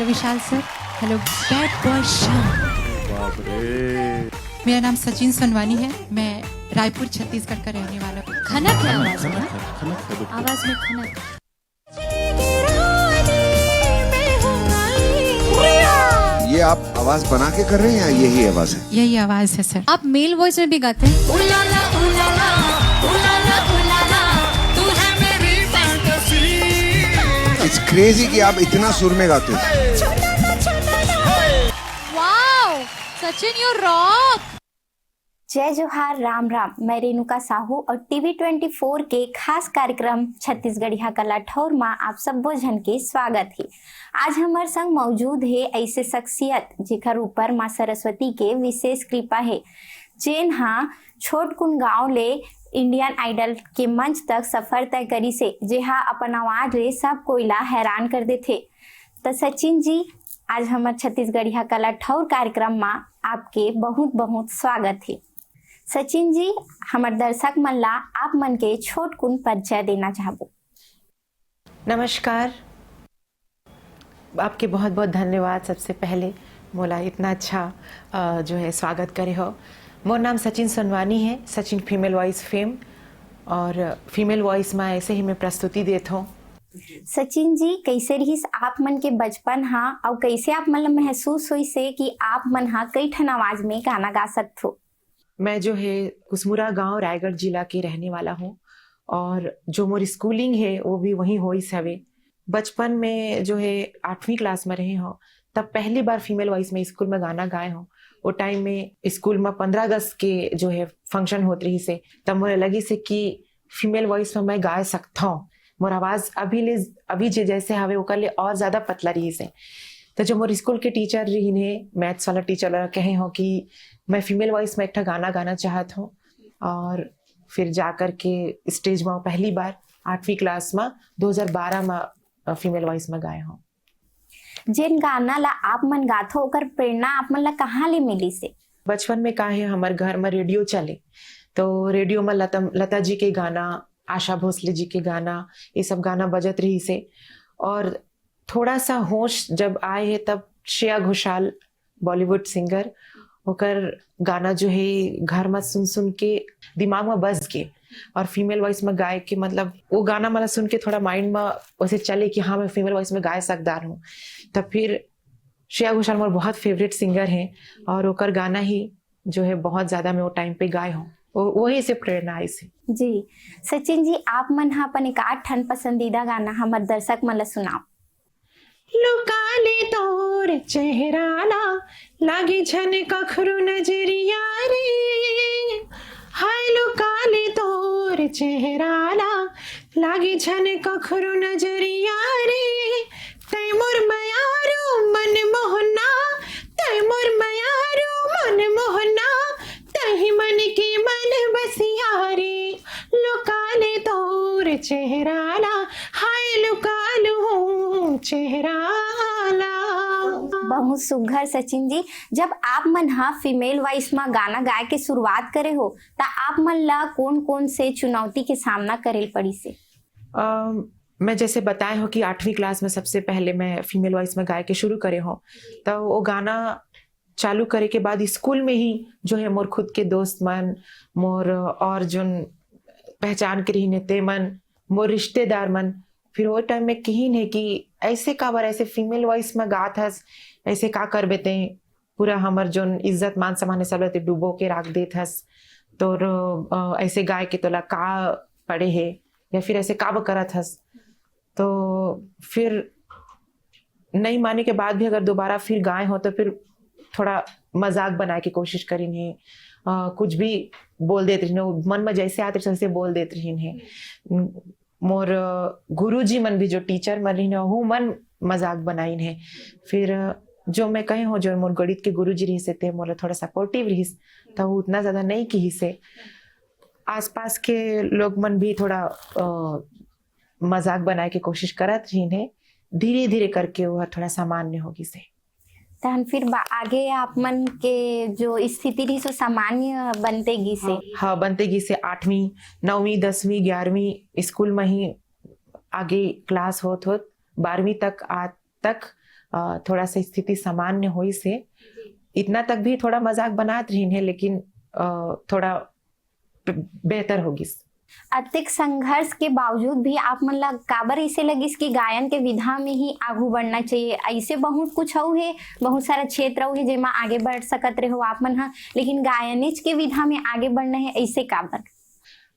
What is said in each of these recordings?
Hello विशाल sir, hello bad boy शाम। बाप रे। मेरा नाम सचिन सोनवानी है, मैं रायपुर छत्तीसगढ़ का रहने वाला हूँ। खनक है आवाज में, आवाज में खनक। ये आप आवाज बना के कर रहे हैं या यही आवाज है? यही आवाज है सर। आप मेल वॉइस में भी गाते हैं? इट्स क्रेजी कि आप इतना सुर में गाते हैं। Wow, Sachin you rock. जय जोहार, राम राम। मैं रेणुका साहू और टीवी 24 के खास कार्यक्रम छत्तीसगढ़िया कला ठौर में आप सब भोजन के स्वागत है। आज हमारे संग मौजूद है ऐसे शख्सियत जेकर ऊपर माँ सरस्वती के विशेष कृपा है, जेन हाँ छोटकुन गांव ले इंडियन आइडल के मंच तक सफर तय करी से, जेहा अपन आवाज ले सब कोईला हैरान कर देथे। तो सचिन जी, आज हमारे छत्तीसगढ़िया कला ठौर कार्यक्रम में आपके बहुत बहुत स्वागत है। सचिन जी, हमारे दर्शक मन ला आप मन के छोटकुन परिचय देना चाहबो। नमस्कार, आपके बहुत बहुत धन्यवाद। सबसे पहले मोला इतना अच्छा जो है स्वागत करे हो। मोर नाम सचिन सोनवानी है, सचिन फीमेल वॉइस फेम, और फीमेल वॉइस में ऐसे ही मैं प्रस्तुति देत हूँ। सचिन जी, कैसे रहीस आप मन के बचपन हाँ, और कैसे आप मन महसूस हुई से कि आप मन हाँ कई ठन आवाज में गाना गा सकते हो? मैं जो है कुसमुरा गांव रायगढ़ जिला की रहने वाला हूँ, और जो मोरी स्कूलिंग है वो भी वहीं हुई सवे। बचपन में जो है 8वीं क्लास में रहे हो, तब पहली बार फीमेल वॉइस में स्कूल में गाना गाए हो। वो टाइम में स्कूल में 15 अगस्त के जो है फंक्शन होते रही से, तब मुझे लगी से कि फीमेल वॉइस में मैं गा सकता हूँ। मोर आवाज अभी जैसे हवे ओकर ले और ज्यादा पतला रही से। तो जो मोर स्कूल के टीचर रही ने, मैथ्स वाला टीचर कहे हो कि मैं फीमेल वॉइस में एक गाना गाना चाहत हूँ, और फिर जाकर के स्टेज में पहली बार 8वीं क्लास में 2012 में फीमेल वॉइस में गाए हूँ। जिन गाना ला आप मन गाथो ओकर प्रेरणा आप मन ला कहाँ ले मिली से? बचपन में का है, हमारे घर में रेडियो चले, तो रेडियो में लता जी के गाना, आशा भोसले जी के गाना, ये सब गाना बजत रही से। और थोड़ा सा होश जब आए है तब श्रेया घोषाल बॉलीवुड सिंगर, होकर गाना जो है घर में सुन सुन के दिमाग में बस गए, और फीमेल वॉइस में गाए के मतलब वो गाना मतलब सुन के थोड़ा माइंड में वैसे चले कि हाँ मैं फीमेल वॉइस में गाय सकदार हूँ। तब फिर श्रेया घोषाल मेरे बहुत फेवरेट सिंगर हैं, और होकर गाना ही जो है बहुत ज्यादा मैं वो टाइम पे गाए हूँ, वही से प्रेरणा आई से। जी सचिन जी, आप मन हाँ अपन एक 8 ठन पसंदीदा गाना हमारे दर्शक मन ला सुनाओ। लुकाले तोर चेहराना लागे झन कखरू नजरिया रे, हाय लुकाले तोर चेहराना लागे झन कखरू नजरिया रे, तैमुर मयारू मन मोहना, तैमुर मयारू मन मोहना, तही मन के मन बसिया रे, लुकाले तोर चेहराना, हाय लुकालू चेहराला। बहुत सुघर सचिन जी, जब आप मन हाँ फीमेल वॉइस में गाना गाए के शुरुआत करे हो, ता आप मन ला कौन कौन से चुनौती के सामना करे पड़ी से? मैं जैसे बताए हो कि 8वीं क्लास में सबसे पहले मैं फीमेल वॉइस में गाय के शुरू करे हो, तो वो गाना चालू करे के बाद स्कूल में ही जो है मोर खुद के दोस्त मन, मोर और जो पहचान के रही नेते मन, मोर रिश्तेदार मन, फिर वो टाइम में कही नहीं कि ऐसे का बार ऐसे फीमेल वॉइस में गात हस, ऐसे का कर बेते, पूरा हमार जो इज्जत मान सम्मान सब रहते डूबो के राख देत हस, तो ऐसे गाय के तोला का पड़े है, या फिर ऐसे का करत हस। तो फिर नहीं माने के बाद भी अगर दोबारा फिर गाए हो तो फिर थोड़ा मजाक बनाए की कोशिश करीन है, कुछ भी बोल देते रही, मन में जैसे आते वैसे बोल देते रही है। मोर गुरुजी मन भी जो टीचर मन रही हूँ मन मजाक बनाइन है। फिर जो मैं कहे हो जो मोर गणित के गुरुजी रही से थे मोला थोड़ा सपोर्टिव रही, तो वो उतना ज्यादा नहीं की से। आसपास के लोग मन भी थोड़ा मजाक बनाए की कोशिश करत रही है, धीरे धीरे करके वो थोड़ा सामान्य होगी से। तहन फिर आगे आप मन के जो स्थिति रही सो सामान्य बनते गी से? हाँ बनते गी से 8वीं 9वीं 10वीं 11वीं स्कूल में ही आगे क्लास होत 12वीं तक थोड़ा सा स्थिति सामान्य हुई से इतना तक भी थोड़ा मजाक बनात रही है, लेकिन थोड़ा बेहतर होगी। अतिक संघर्ष के बावजूद भी आप मन ला काबर ऐसे लगिस कि गायन के विधा में ही आगू बढ़ना चाहिए? ऐसे बहुत कुछ हो है, बहुत सारा क्षेत्र हो है जेमा आगे बढ़ सकत रहे हो आप मन हा, लेकिन गायनिच के विधा में आगे बढ़ना है, ऐसे काबर?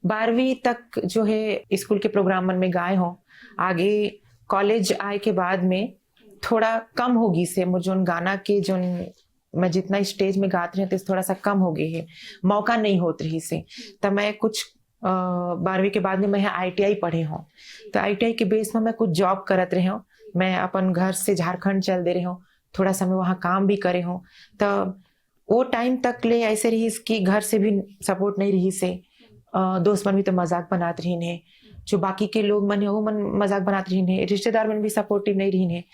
12वीं तक जो है स्कूल के प्रोग्राम में गाए हो, आगे कॉलेज आए के बाद में थोड़ा कम होगी से मुझे गाना के जो मैं जितना स्टेज में गाते रहते थोड़ा सा कम हो गई है, मौका नहीं होत रही से। तब मैं कुछ 12वीं के बाद में मैं ITI पढ़े हूँ, तो ITI के बेस में मैं कुछ जॉब करत रहे हूँ। मैं अपन घर से झारखंड चल दे रही हूँ, थोड़ा समय वहाँ काम भी करे हूँ। तो वो टाइम तक ले ऐसे रही कि घर से भी सपोर्ट नहीं रही से, दोस्त मन भी तो मजाक बनाते रही है, जो बाकी के लोग मन है वो मन मजाक बनाते रही है, रिश्तेदार मन भी सपोर्टिव नहीं रही है।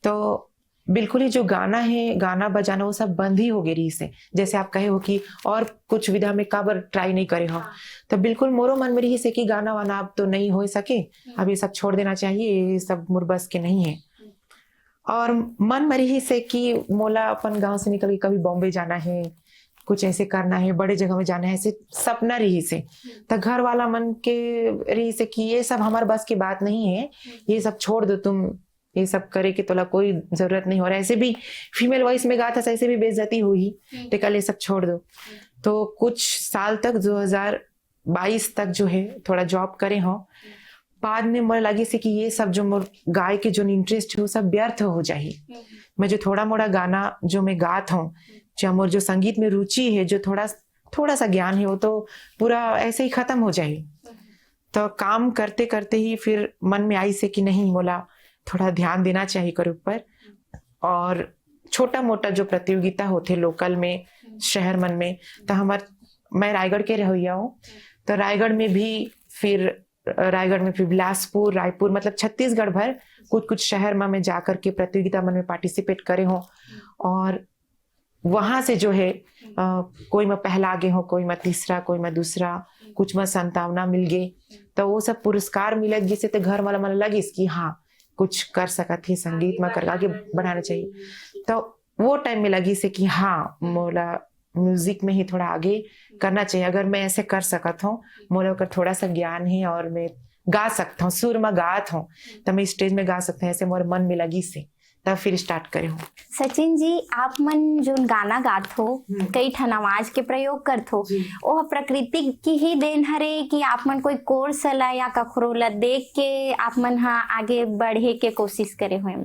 तो बिल्कुल ही जो गाना है, गाना बजाना वो सब बंद ही हो गई रही से। जैसे आप कहे हो कि और कुछ विधा में काबर ट्राई नहीं करे हो, तो बिल्कुल मोरो मन में रही से कि गाना वाना अब तो नहीं हो सके, अब ये सब छोड़ देना चाहिए, ये सब मुरबस के नहीं है। और मन में रही से कि मोला अपन गांव से निकल के कभी बॉम्बे जाना है, कुछ ऐसे करना है, बड़े जगह में जाना है, ऐसे सपना रही से। तो घर वाला मन के रही से कि ये सब हमारे बस की बात नहीं है, ये सब छोड़ दो, तुम ये सब करे कि तोला कोई जरूरत नहीं हो रहा है। ऐसे भी फीमेल वॉइस में गाता था, ऐसे भी बेइज्जती हुई, तो कल ये सब छोड़ दो। तो कुछ साल तक 2022 तक जो है थोड़ा जॉब करे हो, बाद में मुझे लगी से कि ये सब जो मोर गाय के जो इंटरेस्ट है वो सब व्यर्थ हो जाए। मैं जो थोड़ा मोड़ा गाना जो मैं गात हूँ, जो मोर जो संगीत में रुचि है, जो थोड़ा सा ज्ञान है, वो तो पूरा ऐसे ही खत्म हो जाए। तो काम करते करते ही फिर मन में आई से कि नहीं, मोला थोड़ा ध्यान देना चाहिए कर ऊपर। और छोटा मोटा जो प्रतियोगिता होते लोकल में, शहर मन में, तो मैं रायगढ़ के रहिया हूँ, तो रायगढ़ में फिर बिलासपुर, रायपुर, मतलब छत्तीसगढ़ भर कुछ शहर में मैं जाकर के प्रतियोगिता मन में पार्टिसिपेट करे हूँ। और वहां से जो है कोई मैं पहला आगे हूँ, कोई मैं तीसरा, कोई मैं दूसरा, कुछ मैं संतावना मिल गई। तो वो सब पुरस्कार मिलत जिसे तो घर वाला मन लगी कि हाँ कुछ कर सकत ही, संगीत में कर आगे बढ़ाना चाहिए। तो वो टाइम में लगी से कि हाँ मोला म्यूजिक में ही थोड़ा आगे करना चाहिए। अगर मैं ऐसे कर सकत हूँ, मोला का थोड़ा सा ज्ञान है और मैं गा सकता हूँ, सुर में गात हूँ, तो मैं स्टेज में गा सकता हूँ, ऐसे मोर मन में लगी से तब फिर स्टार्ट करे हूँ। सचिन जी, आप मन जो गाना गात हो, कई ठन आवाज के प्रयोग करत हो, वो प्रकृति की ही देन हरे कि आप मन कोई कोर्स ला या कखरो ला देख के आप मन हा आगे बढ़े के कोशिश करे हुए?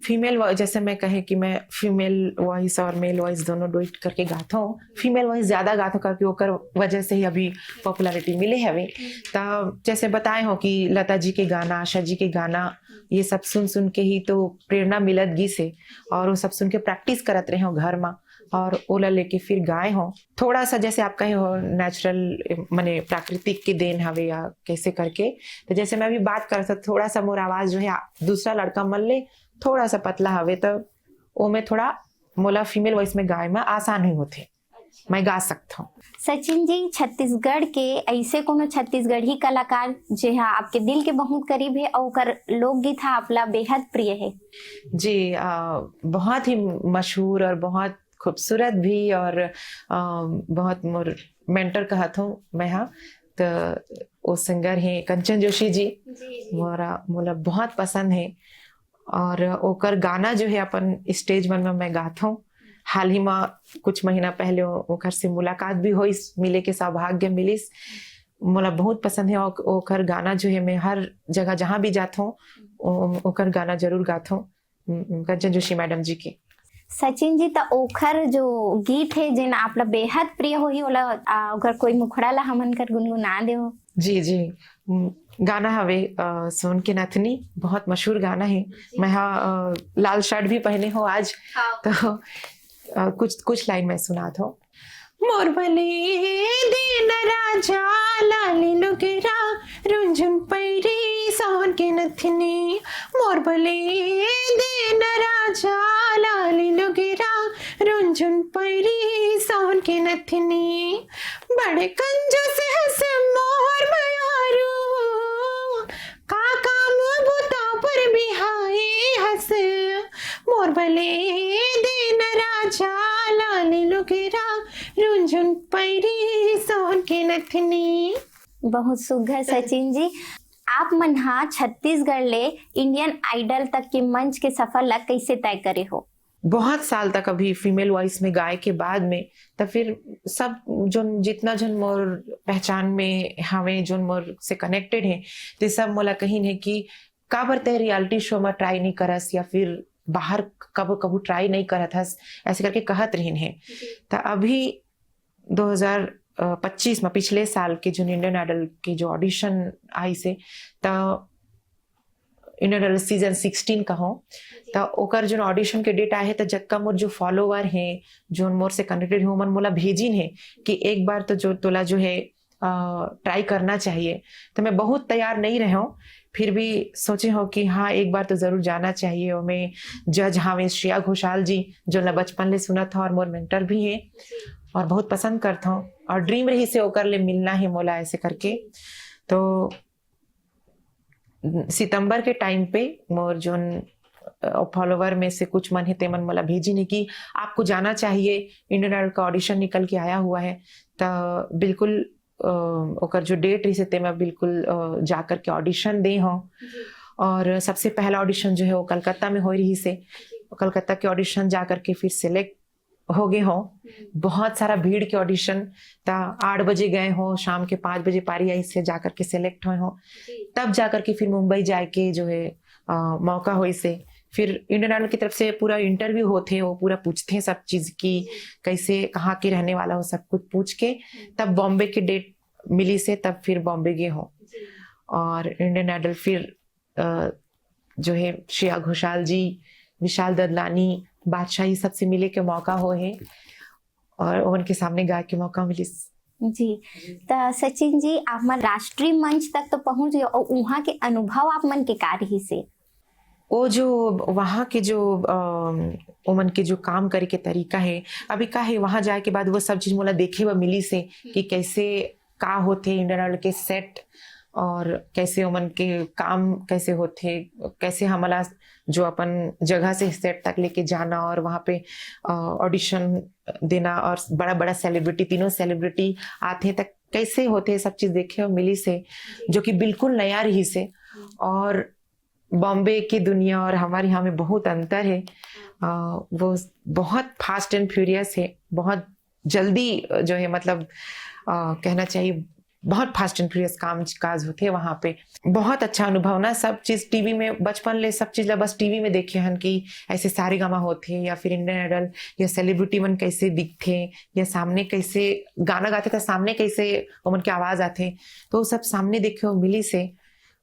फीमेल जैसे मैं कहे कि मैं फीमेल वॉइस और मेल वॉइस दोनों डुएट करके गाता हूँ। फीमेल वॉइस ज्यादा गाता हूँ क्योंकि ओकर वजह से ही अभी पॉपुलैरिटी मिले है। तब जैसे बताए हो कि लता जी के गाना, आशा जी के गाना, ये सब सुन के ही तो प्रेरणा मिलत गी से, और वो सब सुन के प्रैक्टिस करत रहे हो घर में, और ओला लेके फिर गाए हो। थोड़ा सा जैसे आप कहे हो नेचुरल माने प्राकृतिक के देन हवे या कैसे करके, तो जैसे मैं अभी बात कर सकता, थोड़ा सा मोर आवाज जो है दूसरा लड़का मन ले थोड़ा सा पतला हवे, तो वो में थोड़ा मोला फीमेल वॉइस में गाए में आसान ही होते, मैं गा सकता हूँ। सचिन जी, छत्तीसगढ़ के ऐसे कोनो छत्तीसगढ़ी कलाकार जो है आपके दिल के बहुत करीब है और कर लोकगीत आपला बेहद प्रिय है? जी, बहुत ही मशहूर और बहुत खूबसूरत भी, और बहुत मोर मेंटर कहत हूँ मैं। हाँ, तो वो सिंगर है कंचन जोशी जी, मोला बहुत पसंद है। और ओकर गाना जो है अपन स्टेज मन में मैं गाता हूँ। हाल ही में कुछ महीना पहले ओकर से मुलाकात भी हुई, मिले के सौभाग्य मिलिस, मोला बहुत पसंद है। ओकर गाना जो है मैं हर जगह जहाँ भी जाता हूँ ओकर गाना जरूर गाता हूँ, कंचन जोशी मैडम जी के। सचिन जी, तो ओखर जो गीत है जिन आपला बेहद प्रिय होही, ओला ओकर कोई मुखड़ा ला हमन कर गुनगुना देओ? जी जी, गाना हवे सोन के नथनी, बहुत मशहूर गाना है। मैं लाल शर्ट भी पहने हो आज, तो कुछ लाइन में सुनाता हूँ। मोर भले दिन राजा लाली लुगेरा रुंझुन पैरी सोन के नथनी, मोर भले दिन राजा लाली लुगेरा रुंझुन पैरी सोन के नथनी, बड़े कंजूस हंस मोर मयारू, का काम बुता पर बिहाई हंस चले दिन राजा लाल लुगरा रुंझुन पैरी सोन के नथनी। बहुत सुघर सचिन जी। आप मन हा छत्तीसगढ़ ले इंडियन आइडल तक के मंच के सफर ला कैसे तय करे हो? बहुत साल तक अभी फीमेल वॉइस में गाय के बाद में तो फिर सब जो जितना जन मोर पहचान में हमें जो मोर से कनेक्टेड है ते सब मोला कहीं है कि का बरते रियलिटी शो में ट्राई नहीं करस या फिर बाहर कबू ट्राई नहीं करत हस ऐसे करके कहत रहीन है। तो अभी 2025 में पिछले साल के जो इंडियन आइडल की जो ऑडिशन आई से तो इंडियन आइडल सीजन 16 का हो तो ओकर जो ऑडिशन के डेट आए तो जक्का मोर जो फॉलोवर हैं जो मोर से कनेक्टेड है मन मोला भेजिन है कि एक बार तो जो तोला जो है ट्राई करना चाहिए। तो मैं बहुत तैयार नहीं रहा हूँ फिर भी सोचे हो कि हाँ एक बार तो जरूर जाना चाहिए। और मैं जज हाँ श्रेया घोषाल जी जो मैं बचपन ले सुना था और मोर मेंटर भी है और बहुत पसंद करता हूँ और ड्रीम रही से ओकर ले मिलना है मोला ऐसे करके। तो सितंबर के टाइम पे मोर जो फॉलोवर में से कुछ मन है ते मन मला भेजी नहीं कि आपको जाना चाहिए इंडियन आइडल का ऑडिशन निकल के आया हुआ है। तो बिल्कुल ओकर जो डेट रही से ते मैं बिल्कुल जा कर के ऑडिशन दे हूँ। और सबसे पहला ऑडिशन जो है वो कलकत्ता में हो रही से कलकत्ता के ऑडिशन जा कर के फिर सिलेक्ट हो गए हो। बहुत सारा भीड़ के ऑडिशन ता 8 बजे गए हो शाम के 5 बजे पारी आई से जाकर के सिलेक्ट हुए हो तब जाकर के फिर मुंबई जाके जो है मौका हुई से फिर इंडियन आइडल की तरफ से पूरा इंटरव्यू होते हैं वो पूरा पूछते हैं सब चीज की कैसे कहाँ के रहने वाला हो सब कुछ पूछ के तब बॉम्बे की डेट मिली से तब फिर बॉम्बे गए हो। और इंडियन आइडल फिर जो है श्रेया घोषाल जी विशाल ददलानी बादशाही सबसे मिले के मौका हो है और उनके सामने गाय के मौका मिली जी। तो सचिन जी आप मन राष्ट्रीय मंच तक तो पहुंच गए और वहाँ के अनुभव आप मन के का रही से? वो जो वहाँ के जो उमन के जो काम करे के तरीका है अभी का है वहाँ जाए के बाद वो सब चीज मोला देखे व मिली से कि कैसे का होते इंडियन आइडल के सेट और कैसे उमन के काम कैसे होते कैसे हमारा जो अपन जगह से सेट तक लेके जाना और वहाँ पे ऑडिशन देना और बड़ा बड़ा सेलिब्रिटी तीनों सेलिब्रिटी आते तक कैसे होते सब चीज देखे और मिली से जो कि बिल्कुल नया रही से। और बॉम्बे की दुनिया और हमारे यहाँ में बहुत अंतर है। वो बहुत फास्ट एंड फ्यूरियस है बहुत जल्दी जो है मतलब कहना चाहिए बहुत फास्ट एंड फ्यूरियस काम काज होते हैं वहाँ पे। बहुत अच्छा अनुभव ना सब चीज टीवी में बचपन ले सब चीज बस टीवी में देखे हन कि ऐसे सारे गामा होते या फिर इंडियन आइडल या सेलिब्रिटी मन कैसे दिखते या सामने कैसे गाना गाते थे सामने कैसे उमन की आवाज आते तो सब सामने देखे मिली से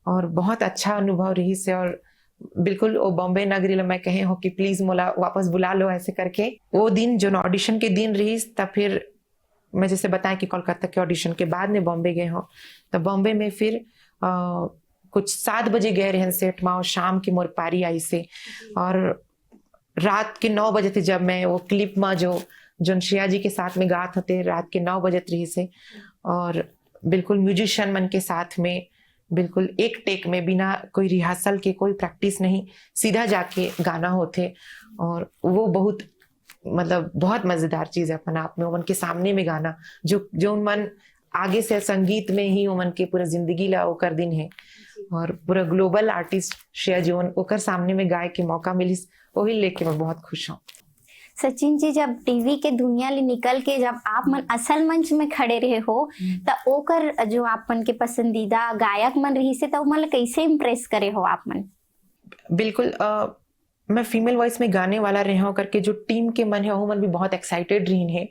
और बहुत अच्छा अनुभव रही से। और बिल्कुल वो बॉम्बे नगरी मैं कहे हो कि प्लीज मोला वापस बुला लो ऐसे करके। वो दिन जो ऑडिशन के दिन रही तब फिर मैं जैसे बताया कि कोलकाता के ऑडिशन के बाद में बॉम्बे गए हो तो बॉम्बे में फिर कुछ 7 बजे गए रहन सेट में और शाम की मोर पारी आई से और रात के 9 बजे थे जब मैं वो क्लिप में जो श्रेया जी के साथ में गात होते रात के 9 बजे रही से और बिल्कुल म्यूजिशियन मन के साथ में बिल्कुल एक टेक में बिना कोई रिहर्सल के कोई प्रैक्टिस नहीं सीधा जाके गाना होते और वो बहुत मतलब बहुत मजेदार चीज है अपन आप में उमन के सामने में गाना जो मन आगे से संगीत में ही उमन के पूरा जिंदगी ला ओकर दिन है और पूरा ग्लोबल आर्टिस्ट श्रेया जीवन ओकर सामने में गाय के मौका मिली वही लेके मैं बहुत खुश हूँ। सचिन जी जब टीवी के दुनिया ले निकल के जब आप मन असल मंच में खड़े रहे हो तो ओकर जो आप मन के पसंदीदा गायक मन रही से तो मन कैसे इम्प्रेस करे हो आप मन? बिल्कुल मैं फीमेल वॉइस में गाने वाला रहे हो करके जो टीम के मन है वो मन भी बहुत एक्साइटेड रही है।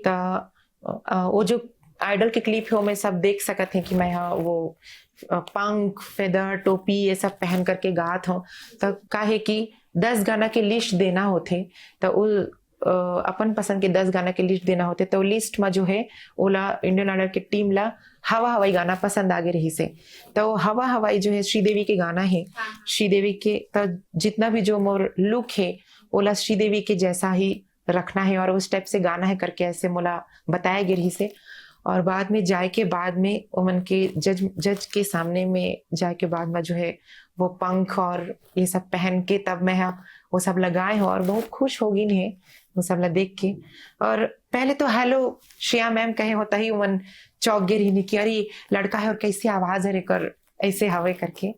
तो वो जो आइडल के क्लिप है वो मैं सब देख सकते हैं कि मैं वो पंख फेदर टोपी ये सब पहन करके गात हूँ। तो का है कि 10 गाना के लिस्ट देना होते तो अपन पसंद के 10 गाना के लिस्ट देना होते तो लिस्ट में जो है ओला इंडियन आइडल के टीम ला हवा हवाई गाना पसंद आगे रही से तो हवा हवाई जो है श्रीदेवी के गाना है श्रीदेवी के तो जितना भी जो मोर लुक है ओला श्रीदेवी के जैसा ही रखना है और उस टाइप से गाना है करके ऐसे मोला बताया गया रही से। और बाद में जाए के बाद में उमन के जज के सामने में जाए के बाद में जो है वो पंख और ये सब पहन के तब मैं वो सब लगाए हो और बहुत खुश होगी ने वो सब ला देख के। और पहले तो हेलो श्रेया मैम कहे होता ही मन चौक गे रही कि अरे लड़का है और कैसी आवाज है कर ऐसे हवे करके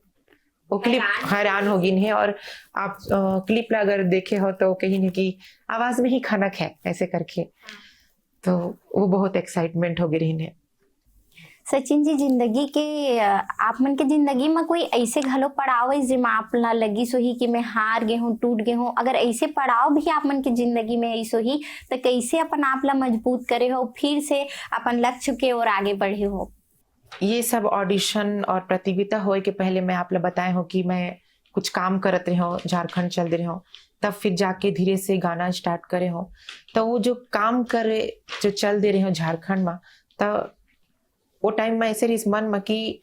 वो क्लिप हैरान होगी है। और आप क्लिप ला अगर देखे हो तो कहीं न कि आवाज में ही खनक है ऐसे करके, तो वो बहुत एक्साइटमेंट हो गई है। सचिन जी, जिंदगी के आप मन के जिंदगी में कोई ऐसे घलो पड़ाव है जिसमें आप ला लगी सो ही कि मैं हार गए हूँ, टूट गए हूँ? अगर ऐसे पड़ाव भी आप मन के जिंदगी में ऐसो ही तो कैसे अपन आप ला मजबूत करे हो, फिर से अपन लक्ष्य के और आगे बढ़े हो? ये सब ऑडिशन और प्रतियोगिता होए के पहले मैं आप ला बताए हो कि मैं कुछ काम करत रहे हो, झारखंड चल रहे हो, तब फिर जाके धीरे से गाना स्टार्ट करे हो। तो वो जो काम करे जो चल दे रहे हो झारखंड में, तो वो टाइम में ऐसे रही मन में कि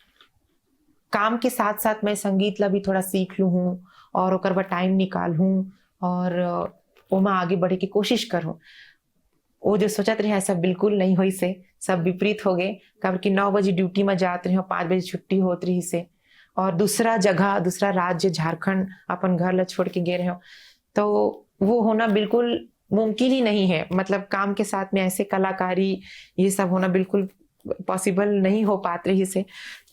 काम के साथ साथ मैं संगीत ला भी थोड़ा सीख लूँ हूँ और ओकर बाद टाइम निकाल हूँ और वो मैं आगे बढ़े की कोशिश करूँ। वो जो सोचत रहे हैं सब बिल्कुल नहीं हुई से, सब विपरीत हो गए। कब कि 9 बजे ड्यूटी में जाते रहे हो, 5 बजे छुट्टी होत रही से, और दूसरा जगह दूसरा राज्य झारखंड अपन घर ला छोड़ के गए रहे हो, तो वो होना बिल्कुल मुमकिन ही नहीं है। मतलब काम के साथ में ऐसे कलाकारी ये सब होना बिल्कुल पॉसिबल नहीं हो पात रही से।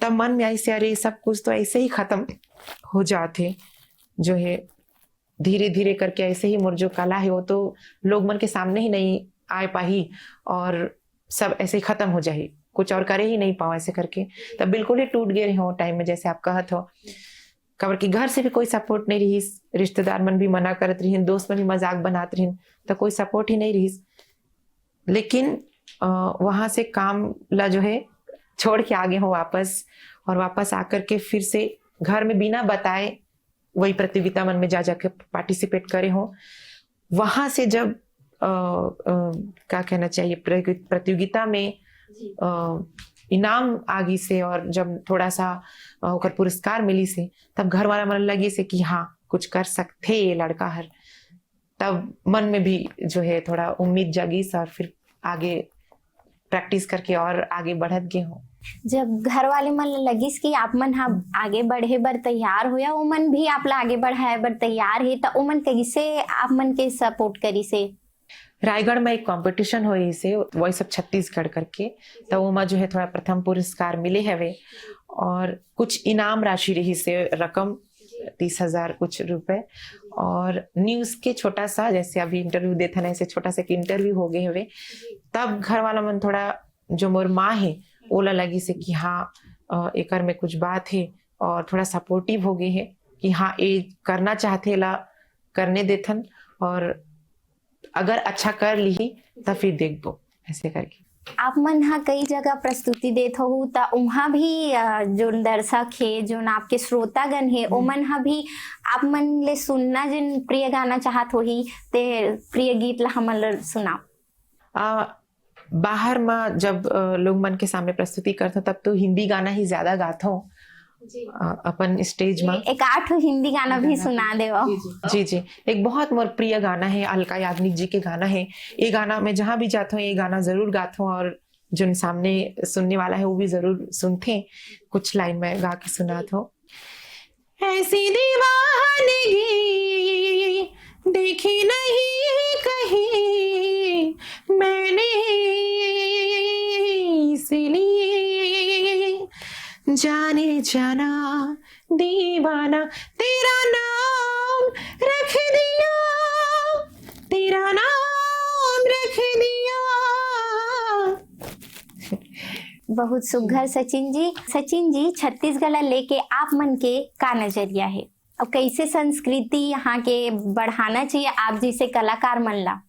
तब मन में ऐसे अरे सब कुछ तो ऐसे ही खत्म हो जाते, जो है धीरे धीरे करके ऐसे ही मोर जो कला है वो तो लोग मन के सामने ही नहीं आ पाही और सब ऐसे ही खत्म हो जाए, कुछ और करे ही नहीं पाओ ऐसे करके। तब बिल्कुल ही टूट गए हो टाइम में, जैसे आप कहत हो। कबर की घर से भी कोई सपोर्ट नहीं रही, रिश्तेदार मन भी मना करत रही, दोस्त मन भी मजाक बनात रही, तो कोई सपोर्ट ही नहीं रही। लेकिन वहां से काम ला जो है छोड़ के आगे हो वापस, और वापस आकर के फिर से घर में बिना बताए वही प्रतियोगिता मन में जा जाके पार्टिसिपेट करे हो। वहां से जब क्या कहना चाहिए प्रतियोगिता में इनाम आगी से और जब थोड़ा सा होकर पुरस्कार मिली से, तब घर वाला मन लगी से कि हाँ कुछ कर सकते ये लड़का हर। तब मन में भी जो है थोड़ा उम्मीद जागी और फिर आगे प्रैक्टिस करके और आगे बढ़त गए हो। जब घर वाले मन लगिस कि आप मन हाँ आगे बढ़े बर तैयार हो, या वो मन भी आप ला आगे बढ़ाए बर तैयार है, तो वो मन कैसे आप मन के सपोर्ट करी से? रायगढ़ में एक कंपटीशन हुई से वही सब छत्तीसगढ़ करके, तो वो में जो है थोड़ा प्रथम पुरस्कार मिले हवे और कुछ इनाम राशि रही से रकम 30,000 कुछ रुपए, और न्यूज के छोटा सा जैसे अभी इंटरव्यू देता ना ऐसे छोटा सा इंटरव्यू हो गए हुए। तब घर वाला मन थोड़ा जो मोर माँ है ओला लगी से कि हाँ एकर में कुछ बात है, और थोड़ा सपोर्टिव हो गए है कि हाँ ये करना चाहते ला करने देथन, और अगर अच्छा कर ली तो फिर देखबो ऐसे करके। आप मन हाँ कई जगह प्रस्तुति देत हो, ता उहाँ भी जो दर्शक है जो आपके श्रोतागण है ओ मन हाँ भी आप मन ले सुनना जिन प्रिय गाना चाहत हो ही ते प्रिय गीत ला हमन ला सुनाओ। बाहर में जब लोग मन के सामने प्रस्तुति करते तब तो हिंदी गाना ही ज्यादा गाता हूँ अपन स्टेज में। एक 8 हिंदी गाना भी सुना दे। जी जी, एक बहुत मोर प्रिय गाना है, अलका याग्निक जी के गाना है। ये गाना मैं जहाँ भी जाता हूँ ये गाना जरूर गाता हूँ, और जो सामने सुनने वाला है वो भी जरूर सुनते। कुछ लाइन में गा के सुनाता हूँ। ऐसी दीवानगी देखी नहीं कहीं मैंने, इसलिए जाने जाना दीवाना तेरा नाम रख दिया, तेरा नाम रख दिया। बहुत सुघर सचिन जी। सचिन जी, छत्तीसगढ़ लेके आप मन के का नजरिया है और कैसे संस्कृति यहाँ के बढ़ाना चाहिए आप जैसे कलाकार मन ला?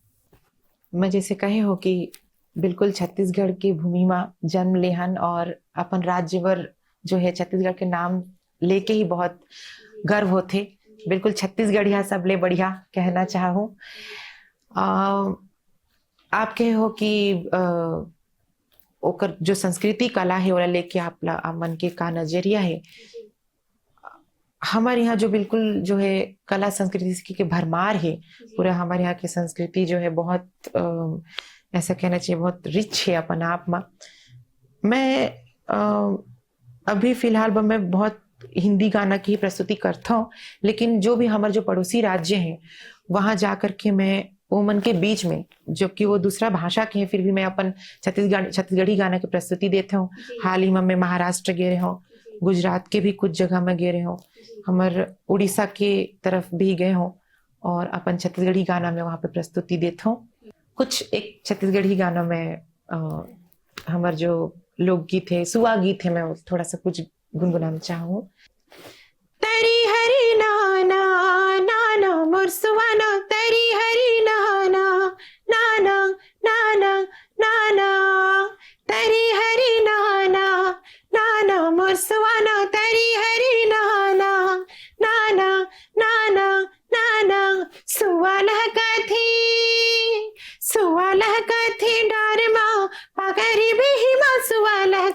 मैं जैसे कहे हो कि बिल्कुल छत्तीसगढ़ की भूमि में जन्म लेहन और अपन राज्य भर जो है छत्तीसगढ़ के नाम लेके ही बहुत गर्व होते। बिल्कुल छत्तीसगढ़िया सबले बढ़िया कहना चाहूँ। आप कहे हो कि ओकर जो संस्कृति कला है वो लेके आप मन के का नजरिया है। हमारे यहाँ जो बिल्कुल जो है कला संस्कृति के भरमार है, पूरा हमारे यहाँ की संस्कृति जो है बहुत ऐसा कहना चाहिए बहुत रिच है अपन आप में। मैं अभी फिलहाल मैं बहुत हिंदी गाना की प्रस्तुति करता हूँ, लेकिन जो भी हमारे जो पड़ोसी राज्य हैं वहाँ जा करके मैं ओमन के बीच में, जबकि वो दूसरा भाषा के हैं, फिर भी मैं अपन छत्तीसगढ़ी गाना की प्रस्तुति देता हूँ। हाल ही में मैं महाराष्ट्र गए रहा हूँ, गुजरात के भी कुछ जगह में गए रहे हूँ, हमारे उड़ीसा के तरफ भी गए हूँ और अपन छत्तीसगढ़ी गाना में वहाँ पे प्रस्तुति देता हूँ। कुछ एक छत्तीसगढ़ी गाना में हमारे जो लोकगीत है, सुआ गीत है, मैं थोड़ा सा कुछ गुनगुनाना चाहूँ। तरी हरी नाना नाना मोर सुवाना, तरी हरी नाना नाना नाना नाना, तरी हरी नाना नाना मोर सुवाना, तरी हरी नाना नाना नाना नाना। सुवालह कथी डारमा पगरी बिहिमा, सुवालह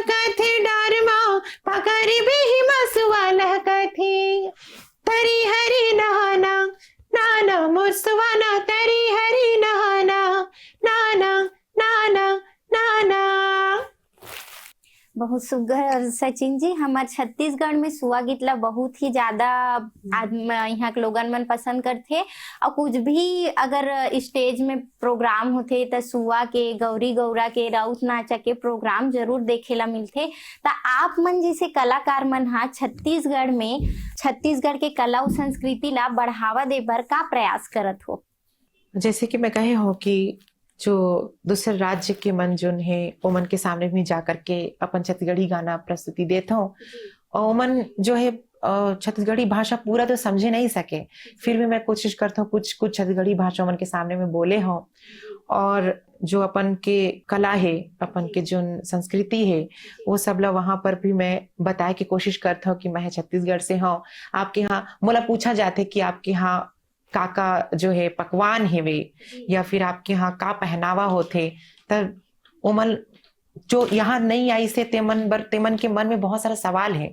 कथी डारमा पगरी बिहिमा, सुवालह कथी। तरी हरी नहाना नाना मोर सुवाना, तरी हरी नहाना नाना नाना नाना। बहुत सुघर सचिन जी, हमारे छत्तीसगढ़ में सुआ गीत ला बहुत ही ज्यादा यहाँ के लोगन मन पसंद करते, और कुछ भी अगर स्टेज में प्रोग्राम होते तो सुआ के, गौरी गौरा के, राउत नाचा के प्रोग्राम जरूर देखे ला मिलते। तो आप मन जैसे कलाकार मन हा छत्तीसगढ़ में छत्तीसगढ़ के कला और संस्कृति ला बढ़ावा दे बर का प्रयास करत हो? जैसे कि मैं कहे हो कि जो दूसरे राज्य के मन जो है ओमन के सामने भी जाकर के अपन छत्तीसगढ़ी गाना प्रस्तुति देता हूँ, और ओमन जो है छत्तीसगढ़ी भाषा पूरा तो समझे नहीं सके, फिर भी मैं कोशिश करता हूँ कुछ छत्तीसगढ़ी भाषा ओमन के सामने में बोले हों, और जो अपन के कला है, अपन के जो संस्कृति है, वो सब ला वहाँ पर भी मैं बताए की कोशिश करता हूँ कि मैं छत्तीसगढ़ से हूँ। आपके यहाँ मोला पूछा जाते कि आपके यहाँ काका जो है पकवान है वे, या फिर आपके यहाँ का पहनावा होते, तब ओमन जो यहाँ नहीं आई से तेमन के मन में बहुत सारा सवाल है।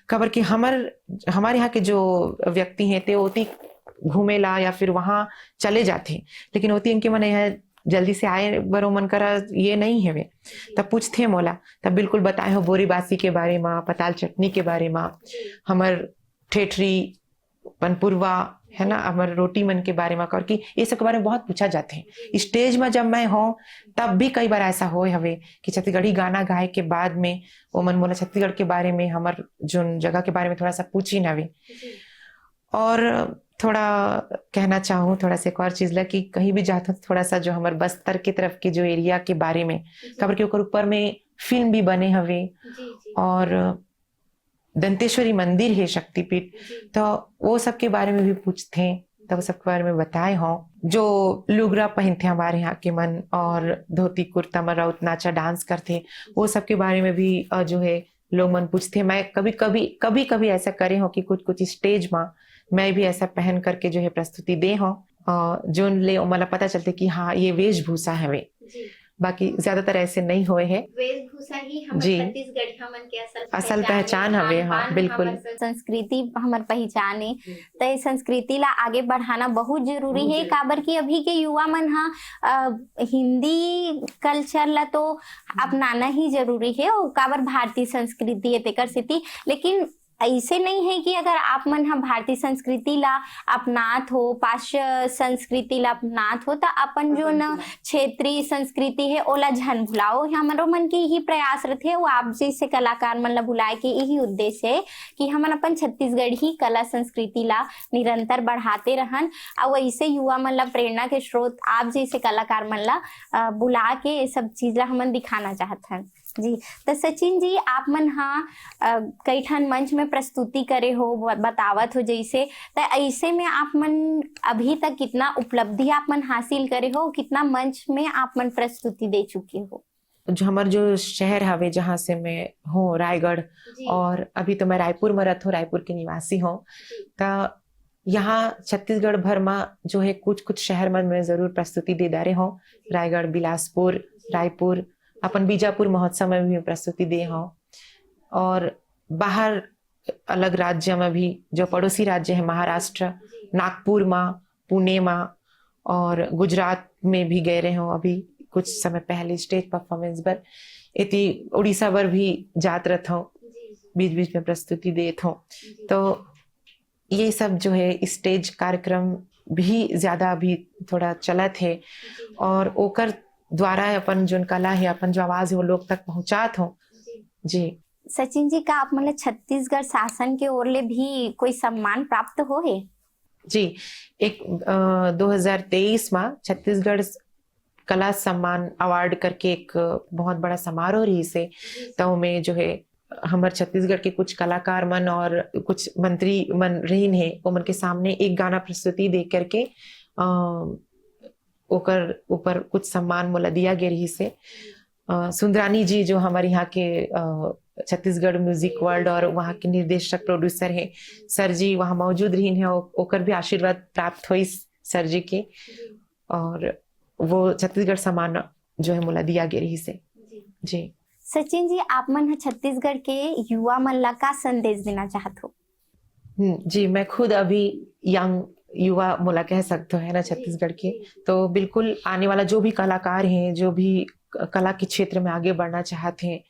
खबर कि हमारे यहाँ के जो व्यक्ति हैं ते ओती घूमेला या फिर वहां चले जाते, लेकिन ओती इनके मन यहाँ जल्दी से आए बरो मन करा ये नहीं है वे। तब पूछते मोला, तब बिल्कुल बताए हो बोरी बासी के बारे में, पताल चटनी के बारे में, हमर ठेठरी पनपुरवा है ना, हमारे रोटी मन के बारे में, और कि ये सब के बारे में बहुत पूछा जाते हैं। स्टेज में जब मैं हूँ तब भी कई बार ऐसा हो हवे कि छत्तीसगढ़ी गाना गाए के बाद में वो मन मोला छत्तीसगढ़ के बारे में, हमार जो जगह के बारे में थोड़ा सा पूछी नवे। और थोड़ा कहना चाहूँ थोड़ा सा एक और चीज ला कि कहीं भी जाता थोड़ा सा जो हमारे बस्तर की तरफ के जो एरिया के बारे में, खबर के ऊपर में फिल्म भी बने हवे, और दंतेश्वरी मंदिर है शक्तिपीठ, तो वो सब के बारे में भी पूछते हैं, तो वो सब के बारे में बताए हों। जो लुगरा पहनते हमारे यहाँ के मन, और धोती कुर्ता में राउत नाचा डांस करते, वो सब के बारे में भी जो है लोग मन पूछते। मैं कभी ऐसा करे हो कि कुछ स्टेज में मैं भी ऐसा पहन करके जो है प्रस्तुति दे हो, जो ले मतलब पता चलते कि हाँ ये वेशभूषा है वे। बाकी ज्यादातर ऐसे नहीं हुए हैं। वेशभूषा ही हमर छत्तीसगढ़िया मन के असल पहचान हवे। हाँ बिल्कुल, संस्कृति हमार पहचान है, तो ये संस्कृति ला आगे बढ़ाना बहुत जरूरी है। काबर की अभी के युवा मन हा हिंदी कल्चर ला तो अपनाना ही जरूरी है, और काबर भारतीय संस्कृति है तेकर सेती। लेकिन ऐसे नहीं है कि अगर आप मन हम भारतीय संस्कृति ला अपनात हो, पाश्चात्य संस्कृति ला अपनात हो, तो अपन जो न क्षेत्रीय संस्कृति है ओला झन भुलाओ। हमारो मन के यही प्रयास रहते, वो आप जैसे कलाकार मन ला बुलाए के यही उद्देश्य है कि हम अपन छत्तीसगढ़ी कला संस्कृति ला निरंतर बढ़ाते रहन, और ऐसे युवा मन ला प्रेरणा के स्रोत आप जैसे कलाकार मन ला बुला के ये सब चीज ला हमन दिखाना चाहते हैं जी। तो सचिन जी, आप मन हाँ कई ठन मंच में प्रस्तुति करे हो, बतावत हो जैसे, तो ऐसे में आप मन अभी तक कितना उपलब्धि आप मन हासिल करे हो, कितना मंच में आप मन प्रस्तुति दे चुके हो? जो हमार जो शहर हवे जहाँ से मैं हूँ रायगढ़, और अभी तो मैं रायपुर में रहती हूँ, रायपुर की निवासी हूँ। तो यहाँ छत्तीसगढ़ भर में जो है कुछ शहर में मैं जरूर प्रस्तुति दे डारे हूँ। रायगढ़, बिलासपुर, रायपुर, अपन बीजापुर महोत्सव में भी प्रस्तुति दे हूँ, और बाहर अलग राज्य में भी जो पड़ोसी राज्य है महाराष्ट्र, नागपुर में, पुणे में, और गुजरात में भी गए रहे हूँ अभी कुछ समय पहले स्टेज परफॉर्मेंस पर। इति उड़ीसा पर भी जात रहता हूँ, बीच बीच में प्रस्तुति देत हूँ। तो ये सब जो है स्टेज कार्यक्रम भी ज्यादा अभी थोड़ा चलत है और ओकर द्वारा अपन जो कला है, अपन जो आवाज है वो लोग तक पहुंचात हो। जी सचिन जी, का आप मतलब छत्तीसगढ़ शासन के ओर ले भी कोई सम्मान प्राप्त हो है? जी, एक 2023 में छत्तीसगढ़ कला सम्मान अवार्ड करके एक बहुत बड़ा समारोह रही से, तो में जो है हमारे छत्तीसगढ़ के कुछ कलाकार मन और कुछ मंत्री मन रहीन है, वो मन के सामने एक गाना प्रस्तुति दे करके ओकर ऊपर कुछ सम्मान मोला दिया गया रही से। सुंदरानी जी जो हमारे यहाँ के छत्तीसगढ़ म्यूजिक वर्ल्ड और वहाँ के निर्देशक प्रोड्यूसर हैं, सर जी वहाँ मौजूद रही हैं, ओकर भी आशीर्वाद प्राप्त हुई सर जी के, और वो छत्तीसगढ़ सम्मान जो है मोला दिया गया रही से। जी सचिन जी, आप मन छत्तीसगढ़ के युवा मन ला का संदेश देना चाहत हो? जी, मैं खुद अभी यंग युवा मोला कह सकते है ना छत्तीसगढ़ के, तो बिल्कुल आने वाला जो भी कलाकार हैं, जो भी कला के क्षेत्र में आगे बढ़ना चाहते हैं,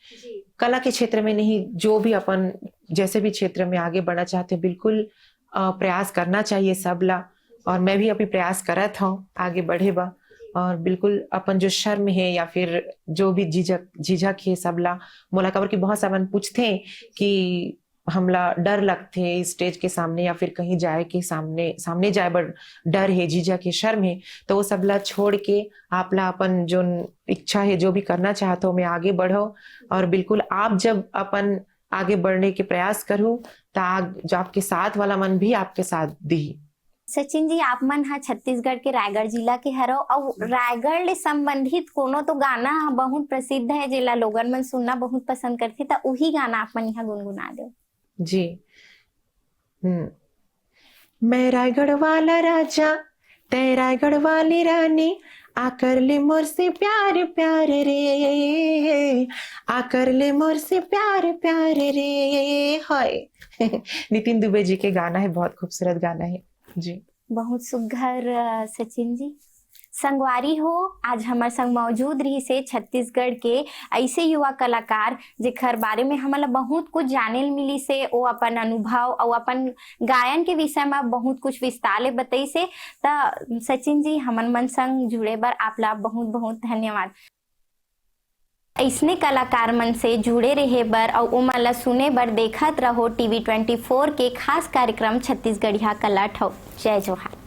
कला के क्षेत्र में नहीं, जो भी अपन जैसे भी क्षेत्र में आगे बढ़ना चाहते हैं, बिल्कुल प्रयास करना चाहिए सबला। और मैं भी अभी प्रयास करत हूँ आगे बढ़े बा, और बिल्कुल अपन जो शर्म है या फिर जो भी झिझक है सबला मोला खबर की बहुत सामान पूछते हैं कि हमला डर लगते स्टेज के सामने या फिर कहीं जाए के सामने जाए बड़ डर है, झिझक है, शर्म है, तो वो सबला छोड़ के आपला अपन जो इच्छा है, जो भी करना चाहते हो, मैं आगे बढ़ो। और बिल्कुल आप जब अपन आगे बढ़ने के प्रयास करो तो जो आपके साथ वाला मन भी आपके साथ दी। सचिन जी, आप मन हा छत्तीसगढ़ के रायगढ़ जिला के हरो, और रायगढ़ ले संबंधित कोनो तो गाना बहुत प्रसिद्ध है जेला लोगन मन सुनना बहुत पसंद करथे, तो उही गाना आप मन यहाँ गुनगुना दो। जी मैं रायगढ़ वाला राजा, तै रायगढ़ वाली रानी, आकर ले मोर से प्यार प्यार रे, आकर ले मोर से प्यार प्यार रे। हाय नितिन दुबे जी के गाना है, बहुत खूबसूरत गाना है। जी बहुत सुघर सचिन जी। संगवारी हो, आज हमारे संग मौजूद रही से छत्तीसगढ़ के ऐसे युवा कलाकार जेकर बारे में हमला बहुत कुछ जाने मिली से, वो अपन अनुभव और अपन गायन के विषय में बहुत कुछ विस्तार ले बताई से। तो सचिन जी, हमन मन संग जुड़े बर आपला बहुत बहुत धन्यवाद। ऐसने कलाकार मन से जुड़े रहे बर और उमन ला सुने बर देखत रहो TV24 के खास कार्यक्रम छत्तीसगढ़िया कला ठौ। जय जोहार।